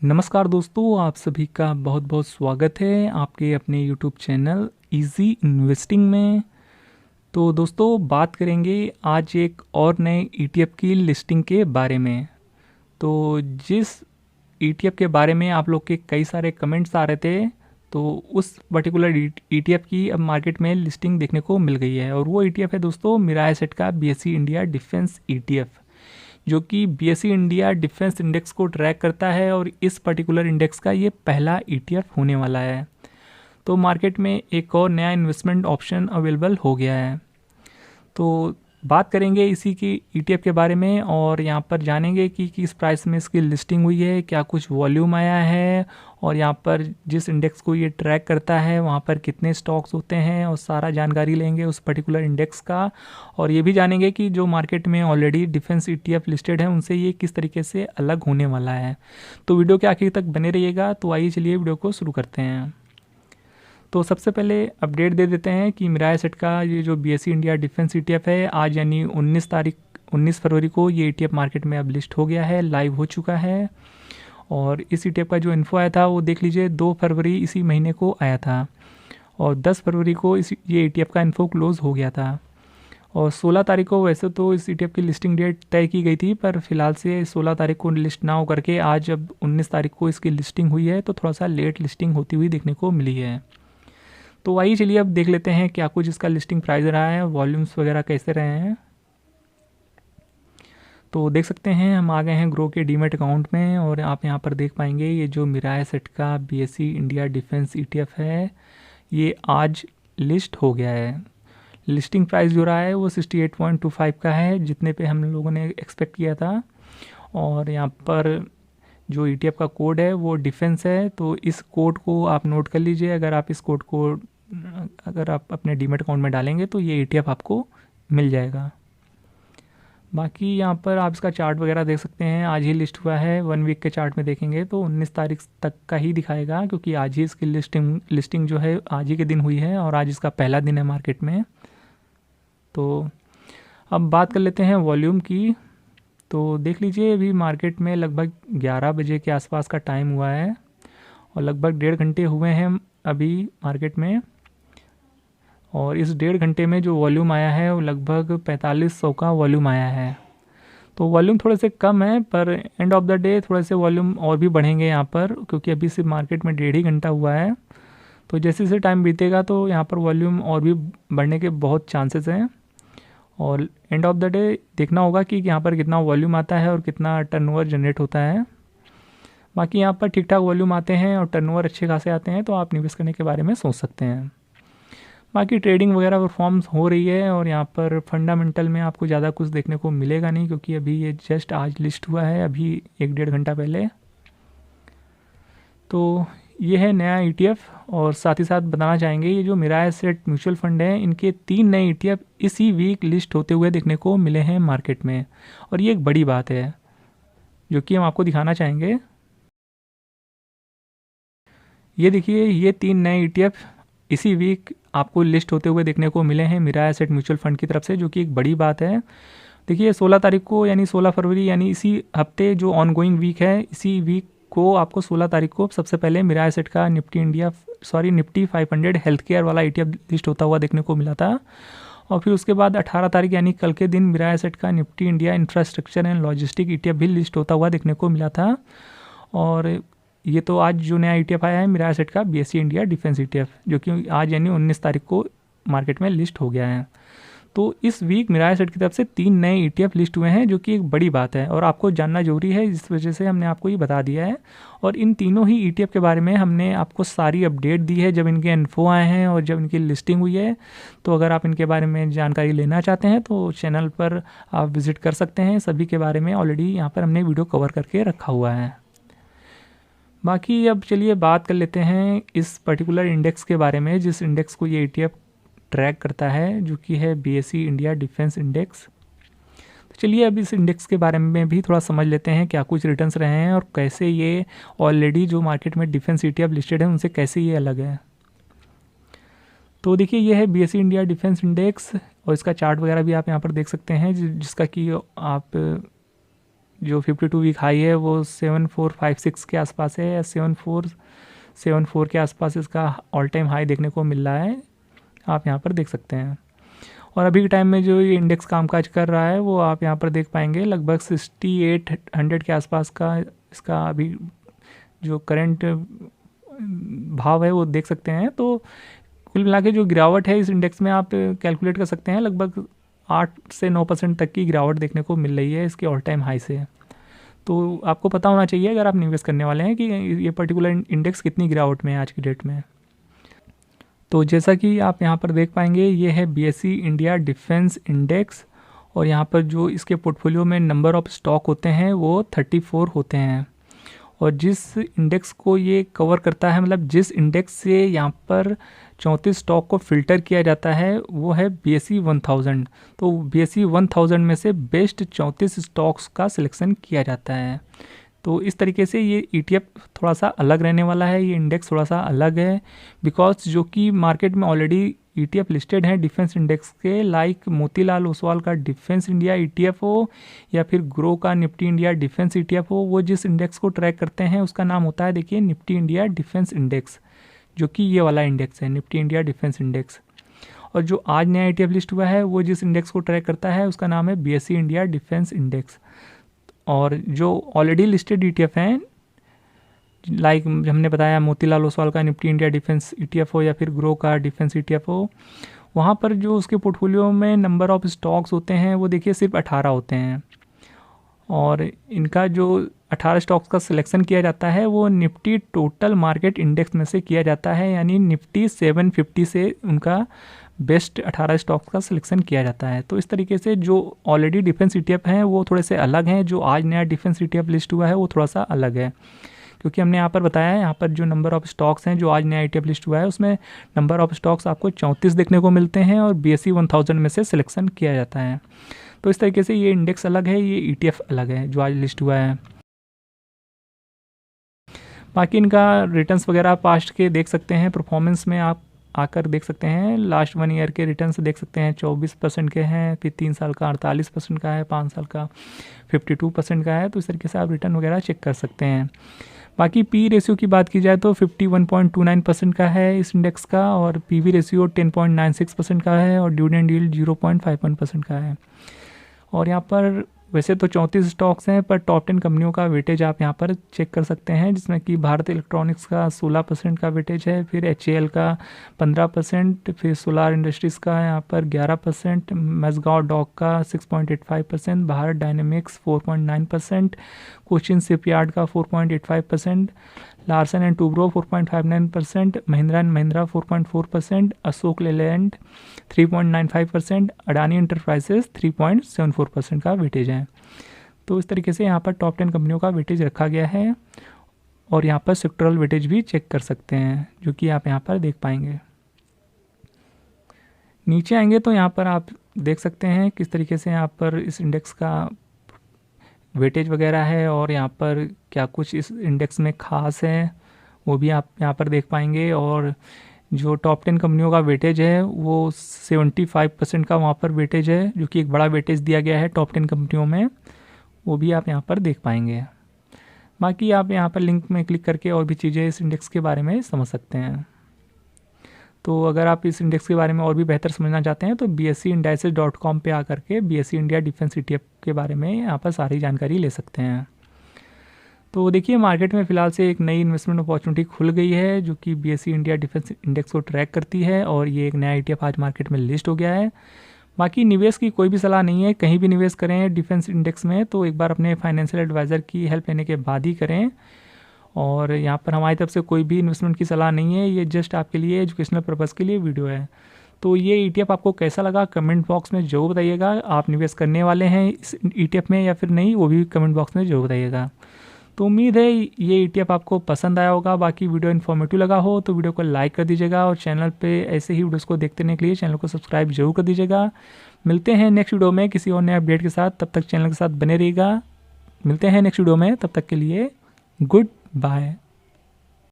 नमस्कार दोस्तों, आप सभी का बहुत बहुत स्वागत है आपके अपने यूट्यूब चैनल इजी इन्वेस्टिंग में। तो दोस्तों बात करेंगे आज एक और नए ईटीएफ की लिस्टिंग के बारे में। तो जिस ईटीएफ के बारे में आप लोग के कई सारे कमेंट्स आ रहे थे, तो उस पर्टिकुलर ईटीएफ की अब मार्केट में लिस्टिंग देखने को मिल गई है। और वो ईटीएफ है दोस्तों मिराज एसेट का बीएसई इंडिया डिफेंस ईटीएफ, जो कि बीएसई इंडिया डिफेंस इंडेक्स को ट्रैक करता है और इस पर्टिकुलर इंडेक्स का ये पहला ईटीएफ होने वाला है। तो मार्केट में एक और नया इन्वेस्टमेंट ऑप्शन अवेलेबल हो गया है। तो बात करेंगे इसी की ईटीएफ के बारे में और यहाँ पर जानेंगे कि किस प्राइस में इसकी लिस्टिंग हुई है, क्या कुछ वॉल्यूम आया है, और यहाँ पर जिस इंडेक्स को ये ट्रैक करता है वहाँ पर कितने स्टॉक्स होते हैं, और सारा जानकारी लेंगे उस पर्टिकुलर इंडेक्स का। और ये भी जानेंगे कि जो मार्केट में ऑलरेडी डिफेंस ईटीएफ लिस्टेड है उनसे ये किस तरीके से अलग होने वाला है। तो वीडियो के आखिर तक बने रहिएगा। तो आइए चलिए वीडियो को शुरू करते हैं। तो सबसे पहले अपडेट दे देते हैं कि मिराज एसेट का ये जो बीएसई इंडिया डिफेंस ईटीएफ है, आज यानी 19 फरवरी को ये ईटीएफ मार्केट में अब लिस्ट हो गया है, लाइव हो चुका है। और इस ईटीएफ का जो इन्फो आया था वो देख लीजिए 2 फरवरी इसी महीने को आया था, और 10 फरवरी को ये ईटीएफ का इन्फो क्लोज हो गया था। और 16 तारीख को वैसे तो इस ईटीएफ की लिस्टिंग डेट तय की गई थी, पर फिलहाल से 16 तारीख को लिस्ट ना हो करके आज अब 19 तारीख को इसकी लिस्टिंग हुई है, तो थोड़ा सा लेट लिस्टिंग होती हुई देखने को मिली है। तो आइए चलिए अब देख लेते हैं क्या कुछ इसका लिस्टिंग प्राइस रहा है, वॉल्यूम्स वगैरह कैसे रहे हैं। तो देख सकते हैं हम आ गए हैं ग्रो के डीमेट अकाउंट में, और आप यहाँ पर देख पाएंगे ये जो मिराज एसेट का बीएसई इंडिया डिफेंस ईटीएफ है ये आज लिस्ट हो गया है। लिस्टिंग प्राइस जो रहा है वो 68.25 का है, जितने पे हम लोगों ने एक्सपेक्ट किया था। और यहाँ पर जो ईटीएफ का कोड है वो डिफेंस है, तो इस कोड को आप नोट कर लीजिए। अगर आप इस कोड को अगर आप अपने डीमेट अकाउंट में डालेंगे तो ये ईटीएफ आपको मिल जाएगा। बाकी यहाँ पर आप इसका चार्ट वगैरह देख सकते हैं, आज ही लिस्ट हुआ है। 1 वीक के चार्ट में देखेंगे तो 19 तारीख तक का ही दिखाएगा, क्योंकि आज ही इसकी लिस्टिंग जो है आज ही के दिन हुई है और आज इसका पहला दिन है मार्केट में। तो अब बात कर लेते हैं वॉल्यूम की। तो देख लीजिए अभी मार्केट में लगभग 11 बजे के आसपास का टाइम हुआ है, और लगभग 1.5 घंटे हुए हैं अभी मार्केट में। और इस 1.5 घंटे में जो वॉल्यूम आया है वो लगभग 4500 का वॉल्यूम आया है। तो वॉल्यूम थोड़े से कम है, पर एंड ऑफ द डे थोड़े से वॉल्यूम और भी बढ़ेंगे यहाँ पर, क्योंकि अभी सिर्फ मार्केट में 1.5 ही घंटा हुआ है। तो जैसे जैसे टाइम बीतेगा तो यहाँ पर वॉल्यूम और भी बढ़ने के बहुत चांसेस हैं। और एंड ऑफ द डे देखना होगा कि यहाँ पर कितना वॉल्यूम आता है और कितना टर्नओवर जनरेट होता है। बाकी यहाँ पर ठीक ठाक वॉल्यूम आते हैं और टर्नओवर अच्छे खासे आते हैं, तो आप निवेश करने के बारे में सोच सकते हैं। बाकी ट्रेडिंग वगैरह परफॉर्म्स हो रही है, और यहाँ पर फंडामेंटल में आपको ज़्यादा कुछ देखने को मिलेगा नहीं, क्योंकि अभी ये जस्ट आज लिस्ट हुआ है, अभी 1-1.5 घंटा पहले। तो ये है नया ईटीएफ। और साथ ही साथ बताना चाहेंगे ये जो मिराज एसेट म्यूचुअल फंड है, इनके 3 नए ईटीएफ इसी वीक लिस्ट होते हुए देखने को मिले हैं मार्केट में, और ये एक बड़ी बात है जो कि हम आपको दिखाना चाहेंगे। ये देखिए ये 3 नए ईटीएफ इसी वीक आपको लिस्ट होते हुए देखने को मिले हैं मिराज एसेट म्यूचुअल फंड की तरफ से, जो कि एक बड़ी बात है। देखिए 16 तारीख को यानी 16 फरवरी यानी इसी हफ्ते जो ऑनगोइंग वीक है, इसी वीक को आपको 16 तारीख को सबसे पहले मिराज एसेट का निफ्टी 500 हेल्थ केयर वाला ईटीएफ लिस्ट होता हुआ देखने को मिला था। और फिर उसके बाद 18 तारीख यानी कल के दिन मिराज एसेट का Nifty India infrastructure and logistic ETF भी लिस्ट होता हुआ देखने को मिला था। और ये तो आज जो नया ईटीएफ आया है मिराज एसेट का बीएसई इंडिया डिफेंस ईटीएफ, जो कि आज यानी 19 तारीख को मार्केट में लिस्ट हो गया है। तो इस वीक मिराज एसेट की तरफ से 3 नए ईटीएफ लिस्ट हुए हैं, जो कि एक बड़ी बात है और आपको जानना जरूरी है, इस वजह से हमने आपको ये बता दिया है। और इन तीनों ही ईटीएफ के बारे में हमने आपको सारी अपडेट दी है जब इनके इन्फो आए हैं और जब इनकी लिस्टिंग हुई है। तो अगर आप इनके बारे में जानकारी लेना चाहते हैं तो चैनल पर आप विजिट कर सकते हैं। सभी के बारे में ऑलरेडी यहाँ पर हमने वीडियो कवर करके रखा हुआ है। बाकी अब चलिए बात कर लेते हैं इस पर्टिकुलर इंडेक्स के बारे में, जिस इंडेक्स को ये ईटीएफ ट्रैक करता है, जो कि है बीएसई इंडिया डिफेंस इंडेक्स। तो चलिए अब इस इंडेक्स के बारे में भी थोड़ा समझ लेते हैं क्या कुछ रिटर्न्स रहे हैं और कैसे ये ऑलरेडी जो मार्केट में डिफेंस ईटीएफ लिस्टेड है उनसे कैसे ये अलग है। तो देखिए ये है बीएसई इंडिया डिफेंस इंडेक्स, और इसका चार्ट वगैरह भी आप यहाँ पर देख सकते हैं, जिसका कि आप जो 52 वीक हाई है वो 7456 के आसपास है, या 7474 के आसपास इसका ऑल टाइम हाई देखने को मिल रहा है, आप यहाँ पर देख सकते हैं। और अभी के टाइम में जो ये इंडेक्स कामकाज कर रहा है वो आप यहाँ पर देख पाएंगे लगभग 6800 के आसपास का इसका अभी जो करंट भाव है वो देख सकते हैं। तो कुल मिला के जो गिरावट है इस इंडेक्स में आप कैलकुलेट कर सकते हैं, लगभग 8 से 9% तक की गिरावट देखने को मिल रही है इसके ऑल टाइम हाई से। तो आपको पता होना चाहिए अगर आप निवेश करने वाले हैं कि ये पर्टिकुलर इंडेक्स कितनी गिरावट में है आज की डेट में। तो जैसा कि आप यहाँ पर देख पाएंगे ये है BSE इंडिया डिफेंस इंडेक्स, और यहाँ पर जो इसके पोर्टफोलियो में नंबर ऑफ स्टॉक होते हैं वो 34 होते हैं। और जिस इंडेक्स को ये कवर करता है, मतलब जिस इंडेक्स से यहाँ पर 34 स्टॉक को फिल्टर किया जाता है वो है BSE 1000। तो BSE 1000 में से बेस्ट 34 स्टॉक्स का सिलेक्शन किया जाता है। तो इस तरीके से ये ETF थोड़ा सा अलग रहने वाला है, ये इंडेक्स थोड़ा सा अलग है, बिकॉज जो कि मार्केट में ऑलरेडी ETF लिस्टेड हैं डिफेंस इंडेक्स के, लाइक मोतीलाल ओसवाल का डिफेंस इंडिया ETF हो या फिर ग्रो का निफ्टी इंडिया डिफेंस ETF हो, वो जिस इंडेक्स को ट्रैक करते हैं उसका नाम होता है देखिए निफ्टी इंडिया डिफेंस इंडेक्स, जो कि ये वाला इंडेक्स है निफ्टी इंडिया डिफेंस इंडेक्स। और जो आज नया ETF लिस्ट हुआ है वो जिस इंडेक्स को ट्रैक करता है उसका नाम है BSE इंडिया डिफेंस इंडेक्स। और जो ऑलरेडी लिस्टेड ETF हैं, लाइक हमने बताया मोतीलाल ओसवाल का निफ्टी इंडिया डिफेंस ETF हो या फिर ग्रो का डिफेंस ETF हो, वहाँ पर जो उसके पोर्टफोलियो में नंबर ऑफ स्टॉक्स होते हैं वो देखिए सिर्फ 18 होते हैं। और इनका जो 18 स्टॉक्स का सिलेक्शन किया जाता है वो निफ्टी टोटल मार्केट इंडेक्स में से किया जाता है, यानी निफ्टी 750 से उनका बेस्ट 18 स्टॉक्स का सिलेक्शन किया जाता है। तो इस तरीके से जो ऑलरेडी डिफेंस ETF हैं वो थोड़े से अलग हैं, जो आज नया डिफेंस ETF लिस्ट हुआ है वो थोड़ा सा अलग है, क्योंकि हमने यहाँ पर बताया है यहाँ पर जो नंबर ऑफ स्टॉक्स हैं जो आज नया ETF लिस्ट हुआ है उसमें नंबर ऑफ स्टॉक्स आपको 34 देखने को मिलते हैं और BSE 1000 में से सिलेक्शन किया जाता है। तो इस तरीके से ये इंडेक्स अलग है, ये ETF अलग है जो आज लिस्ट हुआ है। बाकी इनका रिटर्न्स वगैरह पास्ट के देख सकते हैं, परफॉर्मेंस में आप आकर देख सकते हैं। लास्ट 1 ईयर के रिटर्न्स देख सकते हैं 24% के हैं, फिर 3 साल का 48% का है, 5 साल का 52% का है। तो इस तरीके से आप रिटर्न वगैरह चेक कर सकते हैं। बाकी पी रेशियो की बात की जाए तो 51.29% का है इस इंडेक्स का, और PB रेशियो 10.96% का है, और डिविडेंड यील्ड 0.51% का है। और यहाँ पर वैसे तो 34 स्टॉक्स हैं, पर टॉप 10 कंपनियों का वेटेज आप यहाँ पर चेक कर सकते हैं, जिसमें कि भारत इलेक्ट्रॉनिक्स का 16% का वेटेज है, फिर HAL का 15%, फिर सोलार इंडस्ट्रीज़ का यहाँ पर 11%, मजगांव डॉक का 6.85%, भारत डायनेमिक्स 4.9%, कोचिन शिपयार्ड का 4.85%, Larsen and Toubro 4.59%, Mahindra and Mahindra 4.4%, Ashok Leyland 3.95%, Adani enterprises 3.74% का वेटेज है। तो इस तरीके से यहाँ पर टॉप 10 कंपनियों का वेटेज रखा गया है, और यहाँ पर सेक्टरल वेटेज भी चेक कर सकते हैं, जो कि आप यहाँ पर देख पाएंगे। नीचे आएंगे तो यहाँ पर आप देख सकते हैं किस तरीके से यहाँ पर इस इंडेक्स का वेटेज वगैरह है, और यहाँ पर क्या कुछ इस इंडेक्स में खास है वो भी आप यहाँ पर देख पाएंगे। और जो टॉप 10 कंपनियों का वेटेज है वो 75% का वहाँ पर वेटेज है, जो कि एक बड़ा वेटेज दिया गया है टॉप 10 कंपनियों में, वो भी आप यहाँ पर देख पाएंगे। बाकी आप यहाँ पर लिंक में क्लिक करके और भी चीज़ें इस इंडेक्स के बारे में समझ सकते हैं। तो अगर आप इस इंडेक्स के बारे में और भी बेहतर समझना चाहते हैं तो BSEindices.com पे आकर के BSE इंडिया डिफेंस ETF के बारे में यहाँ पर सारी जानकारी ले सकते हैं। तो देखिए मार्केट में फ़िलहाल से एक नई इन्वेस्टमेंट अपॉर्चुनिटी खुल गई है, जो कि BSE इंडिया डिफेंस इंडेक्स को ट्रैक करती है, और ये एक नया ETF आज मार्केट में लिस्ट हो गया है। बाकी निवेश की कोई भी सलाह नहीं है, कहीं भी निवेश करें डिफेंस इंडेक्स में तो एक बार अपने फाइनेंशियल एडवाइज़र की हेल्प लेने के बाद ही करें। और यहाँ पर हमारी तरफ से कोई भी इन्वेस्टमेंट की सलाह नहीं है, ये जस्ट आपके लिए एजुकेशनल पर्पज़ के लिए वीडियो है। तो ये ETF आपको कैसा लगा कमेंट बॉक्स में ज़रूर बताइएगा। आप निवेश करने वाले हैं इस ETF में या फिर नहीं, वो भी कमेंट बॉक्स में ज़रूर बताइएगा। तो उम्मीद है ये ETF आपको पसंद आया होगा। बाकी वीडियो इन्फॉर्मेटिव लगा हो तो वीडियो को लाइक कर दीजिएगा, और चैनल पे ऐसे ही वीडियोस को देखते रहने के लिए चैनल को सब्सक्राइब जरूर कर दीजिएगा। मिलते हैं नेक्स्ट वीडियो में किसी और नए अपडेट के साथ, तब तक चैनल के साथ बने रहिएगा। मिलते हैं नेक्स्ट वीडियो में, तब तक के लिए गुड बाय।